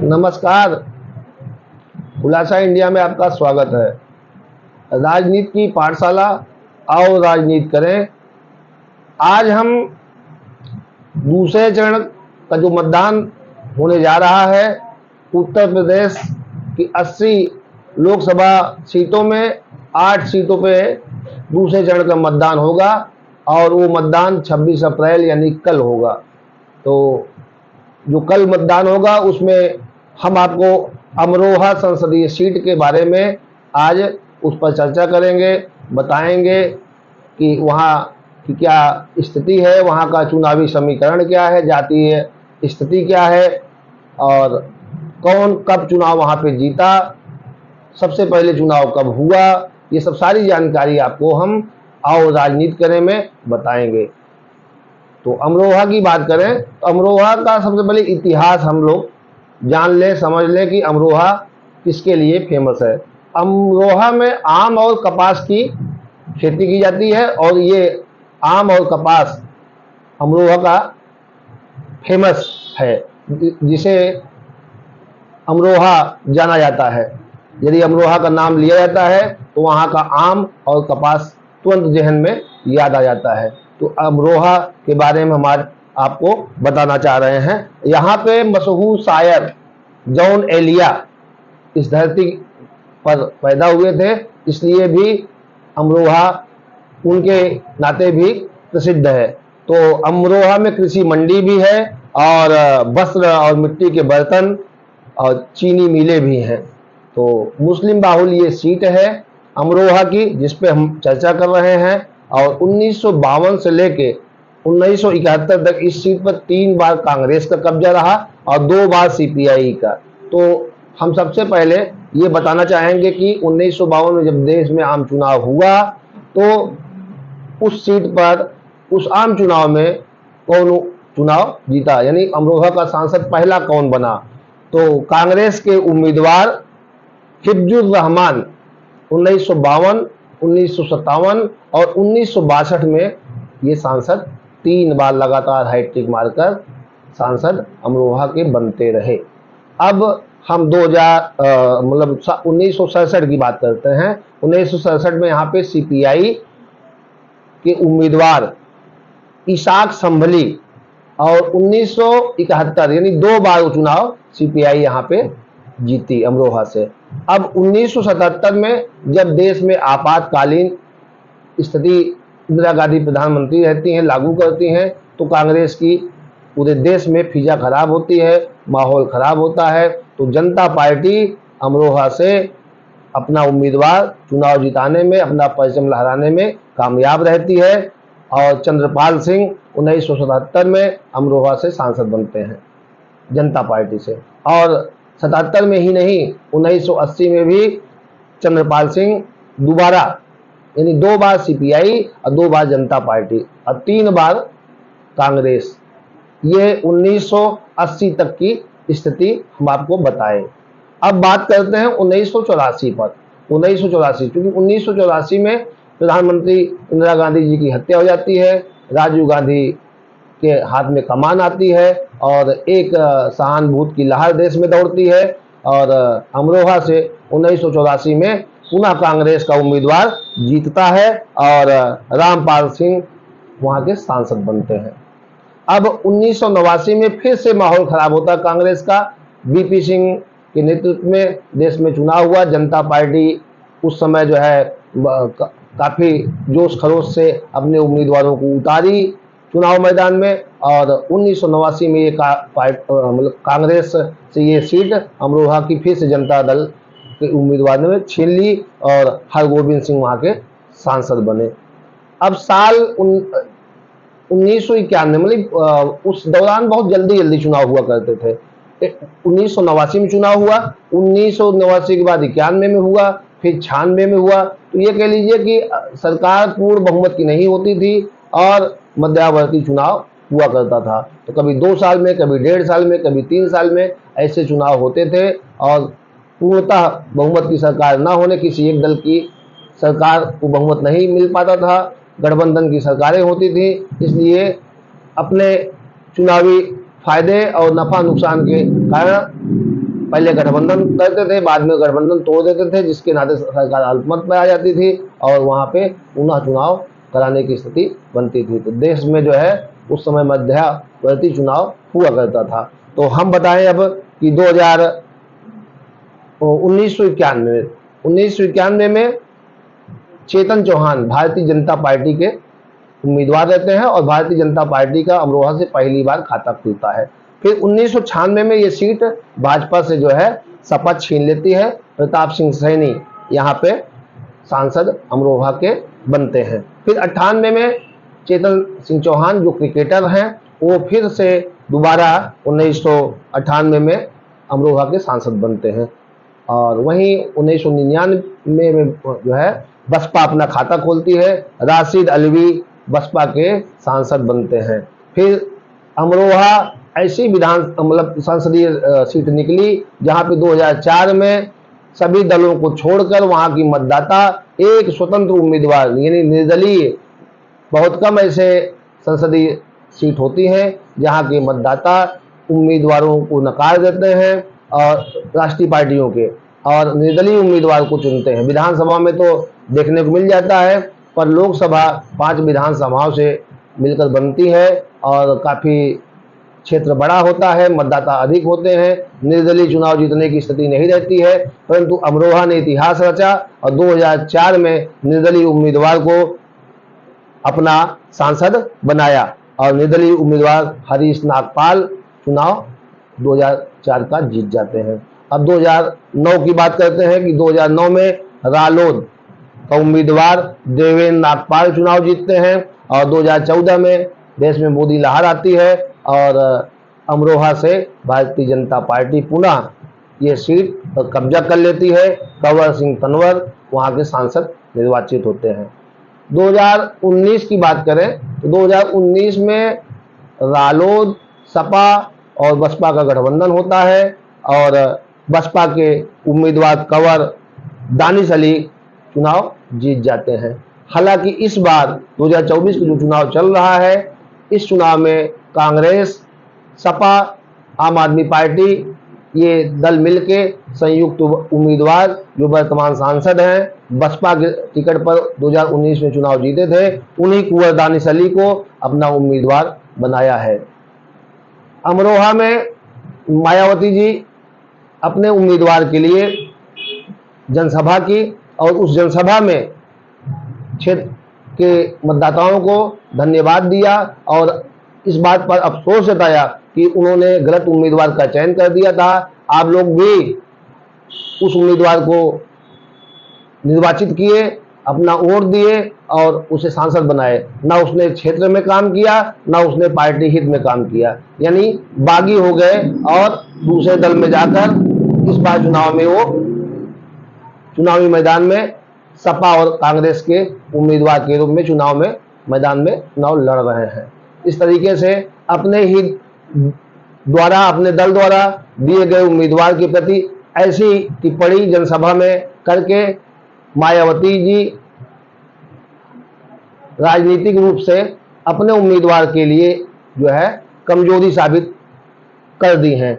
नमस्कार। खुलासा इंडिया में आपका स्वागत है। राजनीति की पाठशाला, आओ राजनीति करें। आज हम दूसरे चरण का जो मतदान होने जा रहा है, उत्तर प्रदेश की 80 लोकसभा सीटों में 8 सीटों पे दूसरे चरण का मतदान होगा और वो मतदान 26 अप्रैल यानी कल होगा। तो जो कल मतदान होगा उसमें हम आपको अमरोहा संसदीय सीट के बारे में आज उस पर चर्चा करेंगे, बताएंगे कि वहाँ की क्या स्थिति है, वहाँ का चुनावी समीकरण क्या है, जातीय स्थिति क्या है और कौन कब चुनाव वहाँ पे जीता, सबसे पहले चुनाव कब हुआ, ये सब सारी जानकारी आपको हम आओ राजनीति करें में बताएंगे। तो अमरोहा की बात करें तो अमरोहा का सबसे पहले इतिहास हम लोग जान ले, समझ ले कि अमरोहा किसके लिए फेमस है। अमरोहा में आम और कपास की खेती की जाती है और ये आम और कपास अमरोहा का फेमस है, जिसे अमरोहा जाना जाता है। यदि अमरोहा का नाम लिया जाता है तो वहाँ का आम और कपास तुरंत जहन में याद आ जाता है। तो अमरोहा के बारे में हमारे आपको बताना चाह रहे हैं। यहाँ पे मशहूर शायर जॉन एलिया इस धरती पर पैदा हुए थे, इसलिए भी अमरोहा उनके नाते भी प्रसिद्ध है। तो अमरोहा में कृषि मंडी भी है और वस्त्र और मिट्टी के बर्तन और चीनी मिलें भी हैं। तो मुस्लिम बाहुल ये सीट है अमरोहा की, जिस पे हम चर्चा कर रहे हैं। और 1952 से लेके 1971 तक इस सीट पर 3 बार कांग्रेस का कब्जा रहा और 2 बार सीपीआई का। तो हम सबसे पहले ये बताना चाहेंगे कि 1952 में जब देश में आम चुनाव हुआ तो उस सीट पर उस आम चुनाव में कौन चुनाव जीता, यानी अमरोहा का सांसद पहला कौन बना। तो कांग्रेस के उम्मीदवार हिफ्जुर रहमान 1952, 1957 और 1962 में ये सांसद 3 बार लगातार हैट्रिक मारकर सांसद अमरोहा के बनते रहे। अब हम 1967 की बात करते हैं। 1967 में यहाँ पे सीपीआई के उम्मीदवार इसाक संभली और 1971 यानी 2 बार चुनाव सीपीआई यहाँ पे जीती अमरोहा से। अब 1977 में जब देश में आपातकालीन स्थिति इंदिरा गांधी प्रधानमंत्री रहती हैं, लागू करती हैं, तो कांग्रेस की पूरे देश में फिजा खराब होती है, माहौल खराब होता है। तो जनता पार्टी अमरोहा से अपना उम्मीदवार चुनाव जिताने में, अपना परचम लहराने में कामयाब रहती है और चंद्रपाल सिंह 1977 में अमरोहा से सांसद बनते हैं जनता पार्टी से। और 77 में ही नहीं, 1980 में भी चंद्रपाल सिंह दोबारा यानी 2 बार सीपीआई और 2 बार जनता पार्टी और 3 बार कांग्रेस। ये 1980 तक की स्थिति हम आपको बताएं। अब बात करते हैं 1984 पर। 1984 क्योंकि 1984 में प्रधानमंत्री इंदिरा गांधी जी की हत्या हो जाती है, राजीव गांधी के हाथ में कमान आती है और एक सहानुभूति की लहर देश में दौड़ती है और अमरोहा से 1984 में पुनः कांग्रेस का उम्मीदवार जीतता है और रामपाल सिंह वहां के सांसद बनते हैं। अब 1989 में फिर से माहौल खराब होता है कांग्रेस का। बीपी सिंह के नेतृत्व में देश में चुनाव हुआ। जनता पार्टी उस समय जो है काफी जोश खरोश से अपने उम्मीदवारों को उतारी चुनाव मैदान में और 1989 में ये कांग्रेस से ये सीट अमरोहा की फिर से जनता दल के उम्मीदवार ने छीन ली और हरगोविंद सिंह वहां के सांसद बने। अब साल 1991 मतलब उस दौरान बहुत जल्दी जल्दी चुनाव हुआ करते थे। 1989 में चुनाव हुआ, 1989 के बाद 91 में हुआ, फिर 96 में हुआ। तो ये कह लीजिए कि सरकार पूर्ण बहुमत की नहीं होती थी और मध्यावर्ती चुनाव हुआ करता था। तो कभी 2 साल में, कभी 1.5 साल में, कभी 3 साल में ऐसे चुनाव होते थे और पूर्णतः बहुमत की सरकार ना होने किसी एक दल की सरकार को बहुमत नहीं मिल पाता था, गठबंधन की सरकारें होती थी। इसलिए अपने चुनावी फायदे और नफा नुकसान के कारण पहले गठबंधन करते थे, बाद में गठबंधन तोड़ देते थे, जिसके नाते सरकार अल्पमत में आ जाती थी और वहाँ पे पुनः चुनाव कराने की स्थिति बनती थी। तो देश में जो है उस समय मध्यावर्ती चुनाव हुआ करता था। तो हम बताएं अब कि 1991 में चेतन चौहान भारतीय जनता पार्टी के उम्मीदवार रहते हैं और भारतीय जनता पार्टी का अमरोहा से पहली बार खाता खुलता है। फिर 1996 में ये सीट भाजपा से जो है सपा छीन लेती है। प्रताप सिंह सैनी यहाँ पे सांसद अमरोहा के बनते हैं। फिर 98 में चेतन सिंह चौहान जो क्रिकेटर हैं वो फिर से दोबारा 1998 में अमरोहा के सांसद बनते हैं। और वहीं 1999 में जो है बसपा अपना खाता खोलती है, राशिद अलवी बसपा के सांसद बनते हैं। फिर अमरोहा ऐसी मतलब संसदीय सीट निकली जहां पे 2004 में सभी दलों को छोड़कर वहां की मतदाता एक स्वतंत्र उम्मीदवार यानी निर्दलीय, बहुत कम ऐसे संसदीय सीट होती हैं जहां के मतदाता उम्मीदवारों को नकार देते हैं और राष्ट्रीय पार्टियों के और निर्दलीय उम्मीदवार को चुनते हैं। विधानसभा में तो देखने को मिल जाता है, पर लोकसभा 5 विधानसभाओं से मिलकर बनती है और काफ़ी क्षेत्र बड़ा होता है, मतदाता अधिक होते हैं, निर्दलीय चुनाव जीतने की स्थिति नहीं रहती है। परंतु अमरोहा ने इतिहास रचा और 2004 में निर्दलीय उम्मीदवार को अपना सांसद बनाया और निर्दलीय उम्मीदवार हरीश नागपाल चुनाव 2004 का जीत जाते हैं। अब 2009 की बात करते हैं कि 2009 में रालोद का उम्मीदवार देवेंद्र नागपाल चुनाव जीतते हैं और 2014 में देश में मोदी लहर आती है और अमरोहा से भारतीय जनता पार्टी पुनः ये सीट कब्जा कर लेती है। कंवर सिंह तंवर वहाँ के सांसद निर्वाचित होते हैं। 2019 की बात करें तो 2019 में रालोद, सपा और बसपा का गठबंधन होता है और बसपा के उम्मीदवार कंवर दानिश अली चुनाव जीत जाते हैं। हालांकि इस बार 2024 का जो चुनाव चल रहा है, इस चुनाव में कांग्रेस, सपा, आम आदमी पार्टी ये दल मिलके संयुक्त उम्मीदवार जो वर्तमान सांसद हैं बसपा के टिकट पर 2019 में चुनाव जीते थे, उन्हीं कुंवर दानिश अली को अपना उम्मीदवार बनाया है। अमरोहा में मायावती जी अपने उम्मीदवार के लिए जनसभा की और उस जनसभा में क्षेत्र के मतदाताओं को धन्यवाद दिया और इस बात पर अफसोस जताया कि उन्होंने गलत उम्मीदवार का चयन कर दिया था। आप लोग भी उस उम्मीदवार को निर्वाचित किए, अपना वोट दिए और उसे सांसद बनाए। ना उसने क्षेत्र में काम किया, ना उसने पार्टी हित में काम किया, यानी बागी हो गए और दूसरे दल में जाकर इस बार चुनाव में वो चुनावी मैदान में सपा और कांग्रेस के उम्मीदवार के रूप में मैदान में चुनाव लड़ रहे हैं। इस तरीके से अपने ही द्वारा, अपने दल द्वारा दिए गए उम्मीदवार के प्रति ऐसी टिप्पणी जनसभा में करके मायावती जी राजनीतिक रूप से अपने उम्मीदवार के लिए जो है कमजोरी साबित कर दी हैं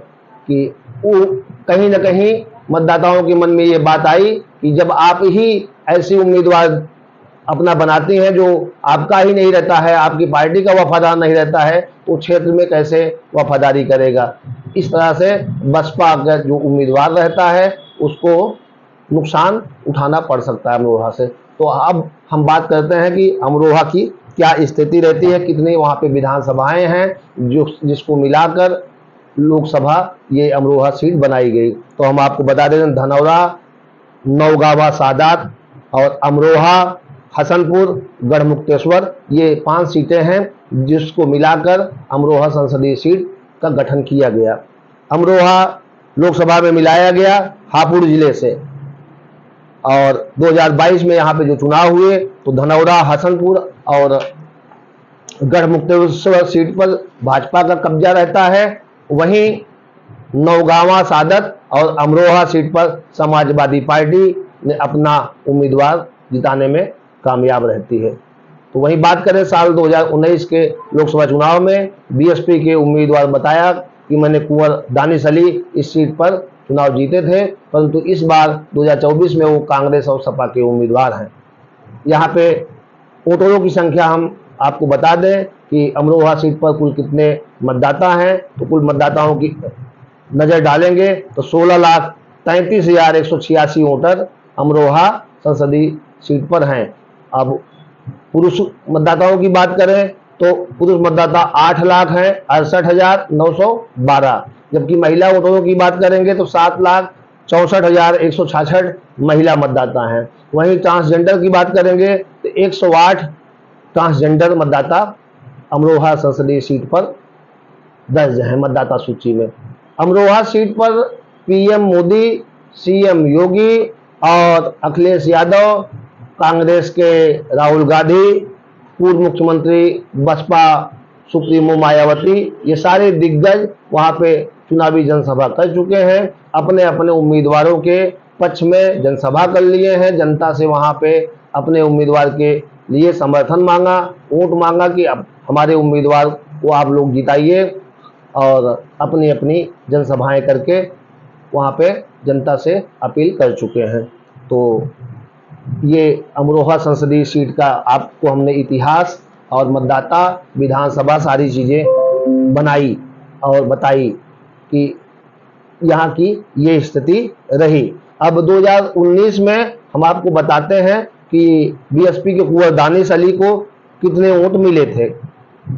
कि वो कहीं न कहीं मतदाताओं के मन में ये बात आई कि जब आप ही ऐसे उम्मीदवार अपना बनाते हैं जो आपका ही नहीं रहता है, आपकी पार्टी का वफादार नहीं रहता है, तो क्षेत्र में कैसे वफादारी करेगा। इस तरह से बसपा का जो उम्मीदवार रहता है उसको नुकसान उठाना पड़ सकता है अमरोहा से। तो अब हम बात करते हैं कि अमरोहा की क्या स्थिति रहती है, कितनी वहाँ पे विधानसभाएं हैं जिसको मिलाकर लोकसभा ये अमरोहा सीट बनाई गई। तो हम आपको बता दें धनौरा, नौगावा सादात और अमरोहा, हसनपुर, गढ़मुक्तेश्वर ये 5 सीटें हैं जिसको मिलाकर अमरोहा संसदीय सीट का गठन किया गया। अमरोहा लोकसभा में मिलाया गया हापुड़ जिले से और 2022 में यहाँ पे जो चुनाव हुए तो धनौरा, हसनपुर और गढ़मुक्तेश्वर सीट पर भाजपा का कब्जा रहता है। वहीं नौगावा सादत और अमरोहा सीट पर समाजवादी पार्टी ने अपना उम्मीदवार जिताने में कामयाब रहती है। तो वहीं बात करें साल 2019 के लोकसभा चुनाव में बीएसपी के उम्मीदवार बताया कि मैंने कुंवर दानिश अली इस सीट पर चुनाव जीते थे, परंतु इस बार 2024 में वो कांग्रेस और सपा के उम्मीदवार हैं। यहाँ पे वोटरों की संख्या हम आपको बता दें कि अमरोहा सीट पर कुल कितने मतदाता हैं। तो कुल मतदाताओं की नजर डालेंगे तो 16,33,186 वोटर अमरोहा संसदीय सीट पर हैं। अब पुरुष मतदाताओं की बात करें तो पुरुष मतदाता 8 लाख हैं 68,912, जबकि महिला वोटरों की बात करेंगे तो 7,64,166 महिला मतदाता हैं। वहीं ट्रांसजेंडर की बात करेंगे तो 108 ट्रांसजेंडर मतदाता अमरोहा संसदीय सीट पर दर्ज हैं मतदाता सूची में। अमरोहा सीट पर पीएम मोदी, सीएम योगी और अखिलेश यादव, कांग्रेस के राहुल गांधी, पूर्व मुख्यमंत्री बसपा सुप्रीमो मायावती, ये सारे दिग्गज वहां पे चुनावी जनसभा कर चुके हैं। अपने अपने उम्मीदवारों के पक्ष में जनसभा कर लिए हैं। जनता से वहां पे अपने उम्मीदवार के लिए समर्थन मांगा, वोट मांगा कि अब हमारे उम्मीदवार को आप लोग जिताइए, और अपनी अपनी जनसभाएं करके वहां पे जनता से अपील कर चुके हैं। तो ये अमरोहा संसदीय सीट का आपको हमने इतिहास और मतदाता, विधानसभा, सारी चीज़ें बनाई और बताई कि यहाँ की ये स्थिति रही। अब 2019 में हम आपको बताते हैं कि बीएसपी के कुंवर दानिश अली को कितने वोट मिले थे।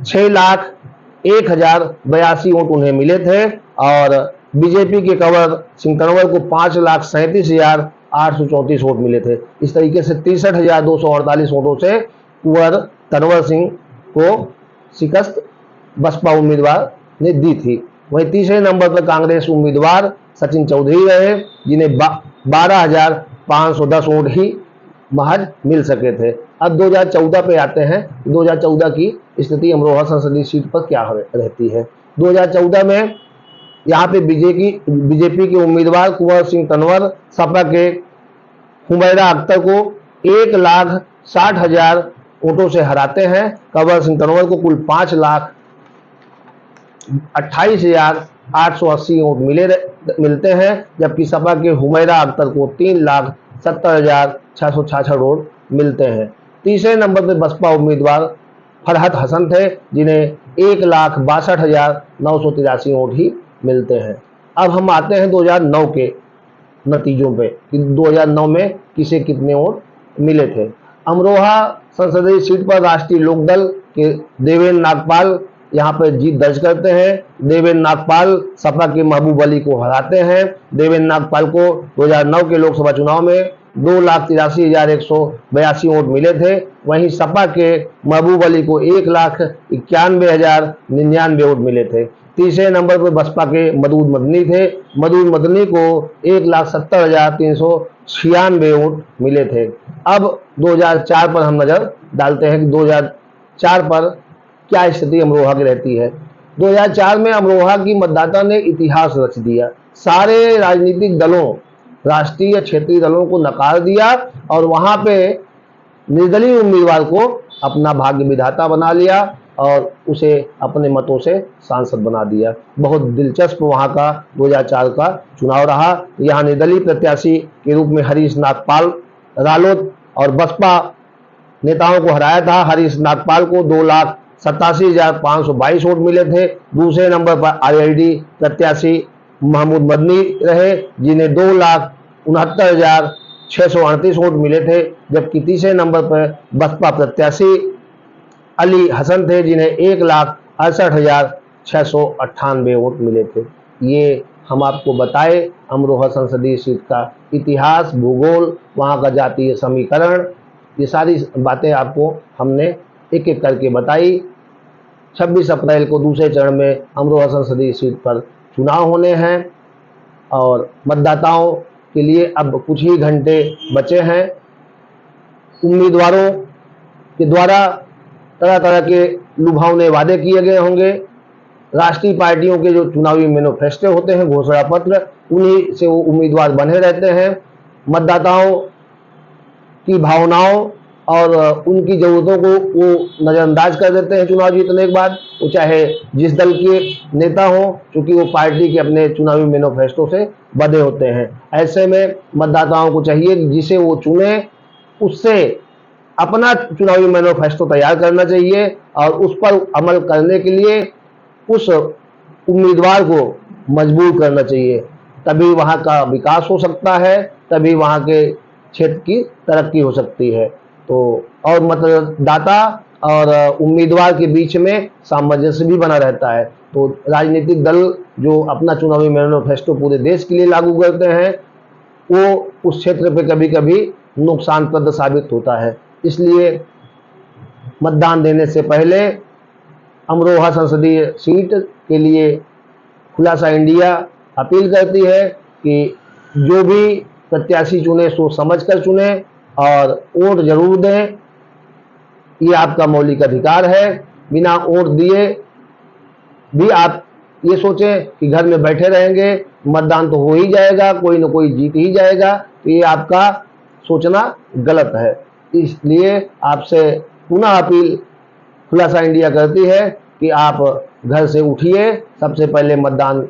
6,01,082 वोट उन्हें मिले थे, और बीजेपी के कंवर सिंह तनवर को 5,37,834 वोट मिले थे। इस तरीके से 63,248 वोटों से कुंवर तनवर सिंह को शिकस्त बसपा उम्मीदवार ने दी थी। वहीं तीसरे नंबर पर कांग्रेस उम्मीदवार सचिन चौधरी रहे, जिन्हें 12,510 वोट ही महज मिल सके थे। अब 2014 पे आते हैं। 2014 की स्थिति अमरोहा संसदीय सीट पर क्या रहती है। 2014 में यहाँ पे बीजेपी के उम्मीदवार कुंवर सिंह तनवर सपा के हुमैरा अख्तर को 1,60,000 वोटों से हराते हैं। कुंवर सिंह तनवर को कुल 5,28,880 वोट मिलते हैं, जबकि सपा के हुमैरा अख्तर को 3,70,666 वोट मिलते हैं। तीसरे नंबर पर बसपा उम्मीदवार फरहत हसन थे, जिन्हें 1,62,983 वोट ही मिलते हैं। अब हम आते हैं 2009 के नतीजों पे कि 2009 में किसे कितने वोट मिले थे। अमरोहा संसदीय सीट पर राष्ट्रीय लोकदल के देवेंद्र नागपाल यहाँ पर जीत दर्ज करते हैं। देवेंद्र नागपाल सपा के महबूब अली को हराते हैं। देवेंद्र नागपाल को 2009 के लोकसभा चुनाव में 2,83,182 वोट मिले थे। वहीं सपा के महबूब अली को 1,91,099 वोट मिले थे। तीसरे नंबर पर बसपा के मदूद मदनी थे। मदूद मदनी को 1,70,396 वोट मिले थे। अब 2004 पर हम नजर डालते हैं कि 2004 पर क्या स्थिति अमरोहा की रहती है। 2004 में अमरोहा की मतदाता ने इतिहास रच दिया। सारे राजनीतिक दलों, राष्ट्रीय क्षेत्रीय दलों को नकार दिया और वहां पे निर्दलीय उम्मीदवार को अपना भाग्य विधाता बना लिया और उसे अपने मतों से सांसद बना दिया। बहुत दिलचस्प वहां का 2004 का चुनाव रहा। यहाँ निर्दलीय प्रत्याशी के रूप में हरीश नागपाल रालोद और बसपा नेताओं को हराया था। हरीश नागपाल को 2,87,522 वोट मिले थे। दूसरे नंबर पर आरएलडी प्रत्याशी महमूद मदनी रहे, जिन्हें 2,69,638 वोट मिले थे, जबकि तीसरे नंबर पर बसपा प्रत्याशी अली हसन थे, जिन्हें 1,68,698 वोट मिले थे। ये हम आपको बताए अमरोहा संसदीय सीट का इतिहास, भूगोल, वहाँ का जातीय समीकरण, ये सारी बातें आपको हमने एक एक करके बताई। 26 अप्रैल को दूसरे चरण में अमरोहा संसदीय सीट पर चुनाव होने हैं और मतदाताओं के लिए अब कुछ ही घंटे बचे हैं। उम्मीदवारों के द्वारा तरह तरह के लुभावने वादे किए गए होंगे। राष्ट्रीय पार्टियों के जो चुनावी मैनिफेस्टो होते हैं, घोषणा पत्र, उन्हीं से वो उम्मीदवार बने रहते हैं। मतदाताओं की भावनाओं और उनकी ज़रूरतों को वो नज़रअंदाज कर देते हैं चुनाव जीतने के बाद। वो चाहे जिस दल के नेता हों, क्योंकि वो पार्टी के अपने चुनावी मैनिफेस्टो से बंधे होते हैं। ऐसे में मतदाताओं को चाहिए कि जिसे वो चुने उससे अपना चुनावी मैनिफेस्टो तैयार करना चाहिए और उस पर अमल करने के लिए उस उम्मीदवार को मजबूर करना चाहिए। तभी वहाँ का विकास हो सकता है, तभी वहाँ के क्षेत्र की तरक्की हो सकती है। तो और मतदाता और उम्मीदवार के बीच में सामंजस्य भी बना रहता है। तो राजनीतिक दल जो अपना चुनावी मैनिफेस्टो पूरे देश के लिए लागू करते हैं, वो उस क्षेत्र पे कभी-कभी नुकसानप्रद साबित होता है। इसलिए मतदान देने से पहले अमरोहा संसदीय सीट के लिए खुलासा इंडिया अपील करती है कि जो भी प्रत्याशी चुने सोच समझ कर चुने और वोट जरूर दें। ये आपका मौलिक अधिकार है। बिना वोट दिए भी आप ये सोचें कि घर में बैठे रहेंगे, मतदान तो हो ही जाएगा, कोई ना कोई जीत ही जाएगा, तो ये आपका सोचना गलत है। इसलिए आपसे पुनः अपील खुलासा इंडिया करती है कि आप घर से उठिए, सबसे पहले मतदान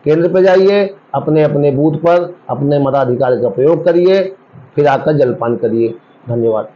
केंद्र पर जाइए, अपने अपने बूथ पर अपने मताधिकार का प्रयोग करिए, फिर आकर जलपान करिए। धन्यवाद।